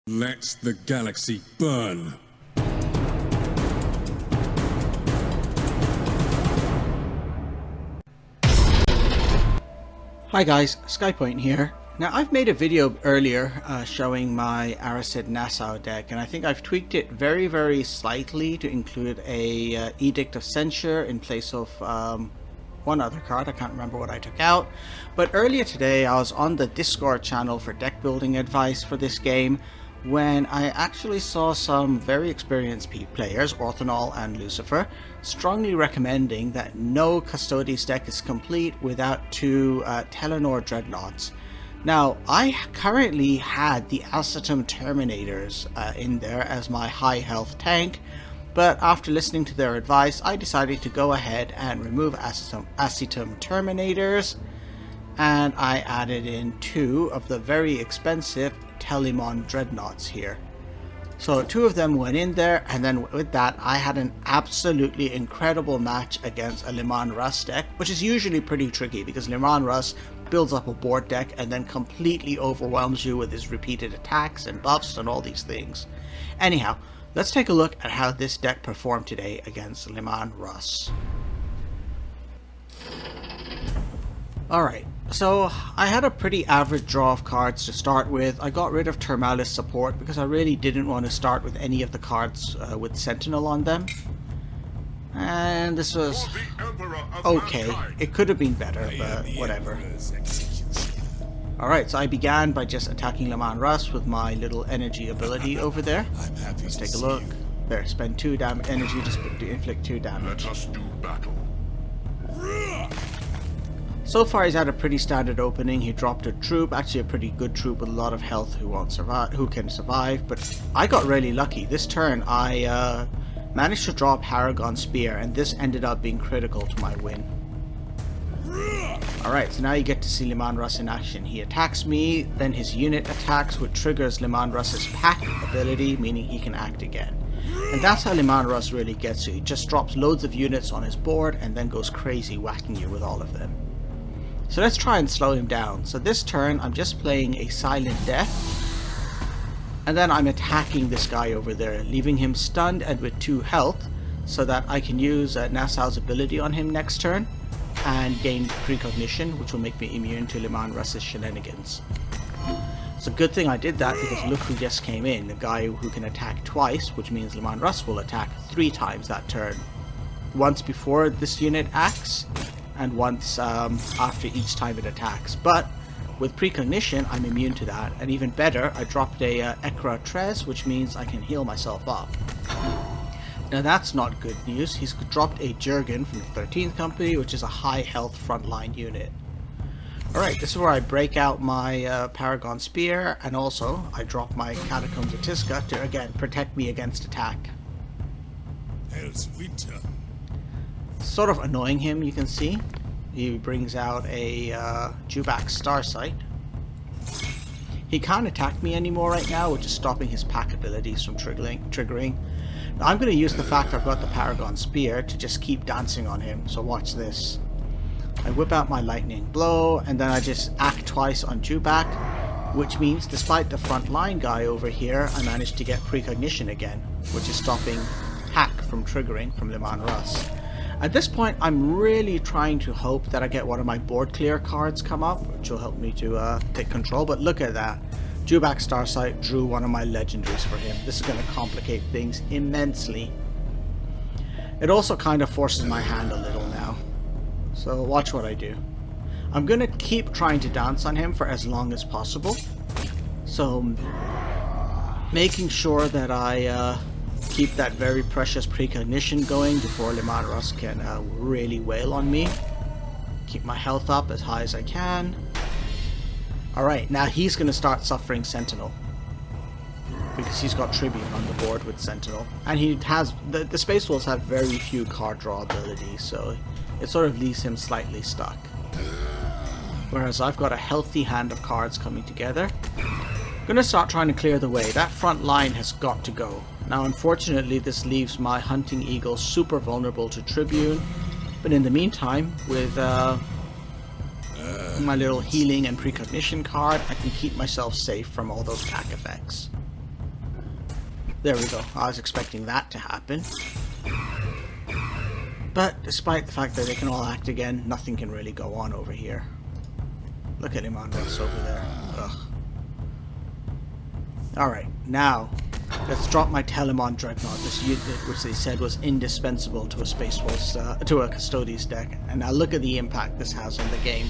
Let the galaxy burn. Hi guys, Skypoint here. Now I've made a video earlier showing my Arascid Nassau deck, and I think I've tweaked it very slightly to include a Edict of Censure in place of one other card. I can't remember what I took out. But earlier today I was on the Discord channel for deck building advice for this game when I actually saw some very experienced players, Orthanol and Lucifer, strongly recommending that no Custodes deck is complete without two Telemon Dreadnoughts. Now, I currently had the Arascid Terminators in there as my high health tank, but after listening to their advice, I decided to go ahead and remove Arascid Terminators, and I added in two of the very expensive Telemon Dreadnoughts here. So two of them went in there, and then with that I had an absolutely incredible match against a Leman Russ deck, which is usually pretty tricky because Leman Russ builds up a board deck and then completely overwhelms you with his repeated attacks and buffs and all these things. Anyhow, let's take a look at how this deck performed today against Leman Russ. Alright, so I had a pretty average draw of cards to start with. I got rid of Termalis support because I really didn't want to start with any of the cards with Sentinel on them. And this was okay. It could have been better, but whatever. Alright, so I began by just attacking Leman Russ with my little energy ability over there. Let's take a look. There, spend 2 energy to inflict 2 damage. Let us do battle. So far he's had a pretty standard opening. He dropped a troop, actually a pretty good troop with a lot of health who can survive, but I got really lucky. This turn I managed to drop Paragon Spear, and this ended up being critical to my win. Alright, so now you get to see Leman Russ in action. He attacks me, then his unit attacks, which triggers Leman Russ's pack ability, meaning he can act again. And that's how Leman Russ really gets you. He just drops loads of units on his board and then goes crazy whacking you with all of them. So let's try and slow him down. So this turn I'm just playing a Silent Death, and then I'm attacking this guy over there, leaving him stunned and with 2 health so that I can use Nassau's ability on him next turn and gain precognition, which will make me immune to Leman Russ's shenanigans. It's a good thing I did that because look who just came in, the guy who can attack twice, which means Leman Russ will attack 3 times that turn. Once before this unit acts, and once after each time it attacks. But with precognition I'm immune to that, and even better, I dropped a Ekra Trez, which means I can heal myself up. Now that's not good news. He's dropped a Jurgen from the 13th Company, which is a high health frontline unit. Alright, this is where I break out my Paragon Spear, and also I drop my Catacombs of Tiska to again protect me against attack. Hell's winter. Sort of annoying him, you can see. He brings out a Jubak Starsight. He can't attack me anymore right now, which is stopping his pack abilities from triggering. Now I'm going to use the fact I've got the Paragon Spear to just keep dancing on him, so watch this. I whip out my Lightning Blow, and then I just act twice on Jubak, which means despite the front line guy over here, I managed to get precognition again, which is stopping hack from triggering from Leman Russ. At this point, I'm really trying to hope that I get one of my board clear cards come up, which will help me to take control. But look at that. Jubak Starsight drew one of my legendaries for him. This is going to complicate things immensely. It also kind of forces my hand a little now. So watch what I do. I'm going to keep trying to dance on him for as long as possible. So making sure that I keep that very precious precognition going before Leman Russ can really wail on me. Keep my health up as high as I can. Alright, now he's going to start suffering Sentinel, because he's got Tribune on the board with Sentinel. And he has, the Space Wolves have very few card draw abilities, so it sort of leaves him slightly stuck. Whereas I've got a healthy hand of cards coming together. I'm going to start trying to clear the way. That front line has got to go. Now unfortunately this leaves my Hunting Eagle super vulnerable to Tribune, but in the meantime with my little healing and precognition card I can keep myself safe from all those pack effects. There we go. I was expecting that to happen. But despite the fact that they can all act again, nothing can really go on over here. Look at him on Russ over there. Ugh. Alright, now let's drop my Telemon Dreadnought, this unit which they said was indispensable to a Space Wolves, to a Custodes deck. And now look at the impact this has on the game.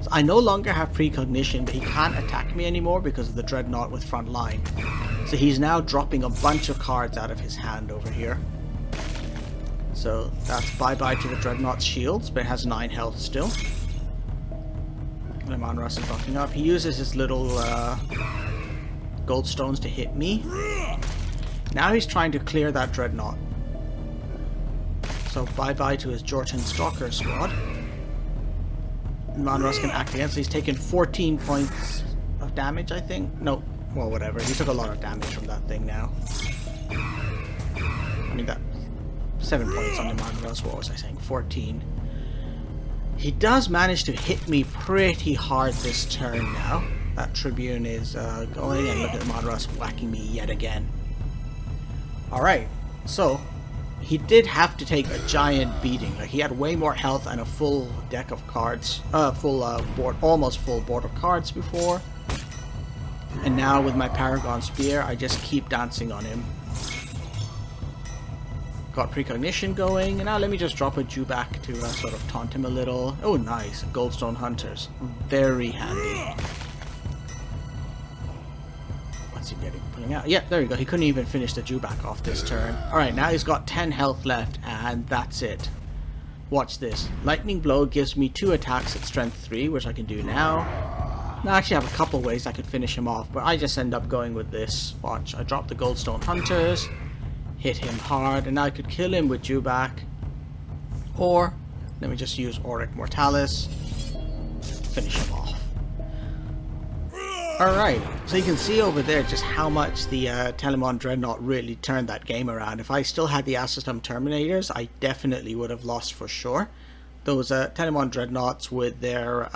So I no longer have precognition, but he can't attack me anymore because of the Dreadnought with front line. So he's now dropping a bunch of cards out of his hand over here. So that's bye-bye to the Dreadnought's shields, but it has 9 health still. Leman Russ is buffing up. He uses his little gold stones to hit me. Now he's trying to clear that Dreadnought. So bye-bye to his Jortan Stalker squad. Leman Russ can act again, so he's taken 14 points of damage, I think. No, well, whatever. He took a lot of damage from that thing now. I mean, that 7 points on Leman Russ. What was I saying? 14. He does manage to hit me pretty hard this turn now. That Tribune is going, and look at Leman Russ whacking me yet again. Alright, so he did have to take a giant beating. Like, he had way more health and a full deck of cards, board, almost full board of cards before. And now with my Paragon Spear, I just keep dancing on him. Got precognition going, and now let me just drop a Jubak to sort of taunt him a little. Oh, nice. Goldstone Hunters. Very handy. What's he getting? Pulling out? Yeah, there you go. He couldn't even finish the Jubak off this turn. Alright, now he's got 10 health left, and that's it. Watch this. Lightning Blow gives me 2 attacks at Strength 3, which I can do now. Now, I actually have a couple ways I could finish him off, but I just end up going with this. Watch. I drop the Goldstone Hunters. Hit him hard, and I could kill him with Jubak, or let me just use Auric Mortalis, finish him off. Alright, so you can see over there just how much the Telemon Dreadnought really turned that game around. If I still had the Assistum Terminators, I definitely would have lost for sure. Those Telemon Dreadnoughts with their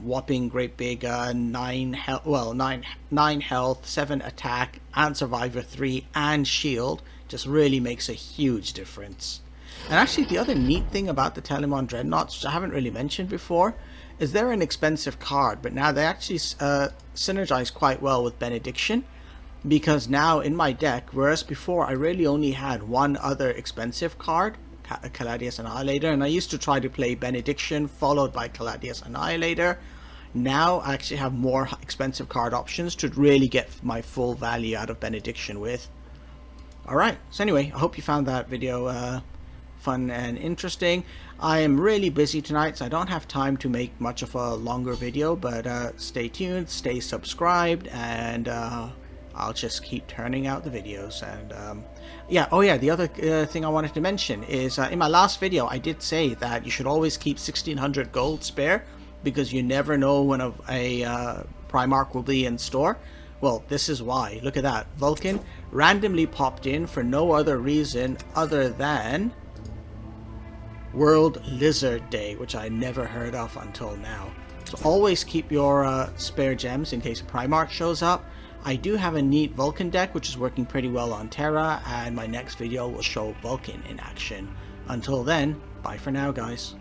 whopping great big 9 health, 7 attack, and Survivor 3, and shield just really makes a huge difference. And actually, the other neat thing about the Telemon Dreadnoughts, which I haven't really mentioned before, is they're an expensive card, but now they actually synergize quite well with Benediction, because now in my deck, whereas before I really only had one other expensive card, Caladius Annihilator, and I used to try to play Benediction followed by Caladius Annihilator. Now I actually have more expensive card options to really get my full value out of Benediction with. Alright, so anyway, I hope you found that video fun and interesting. I am really busy tonight, so I don't have time to make much of a longer video, but stay tuned, stay subscribed, and I'll just keep turning out the videos. And yeah, oh yeah, the other thing I wanted to mention is in my last video I did say that you should always keep 1600 gold spare, because you never know when a Primarch will be in store. Well, this is why. Look at that. Vulcan randomly popped in for no other reason other than World Lizard Day, which I never heard of until now. So always keep your spare gems in case a Primarch shows up. I do have a neat Vulcan deck which is working pretty well on Terra, and my next video will show Vulcan in action. Until then, bye for now, guys.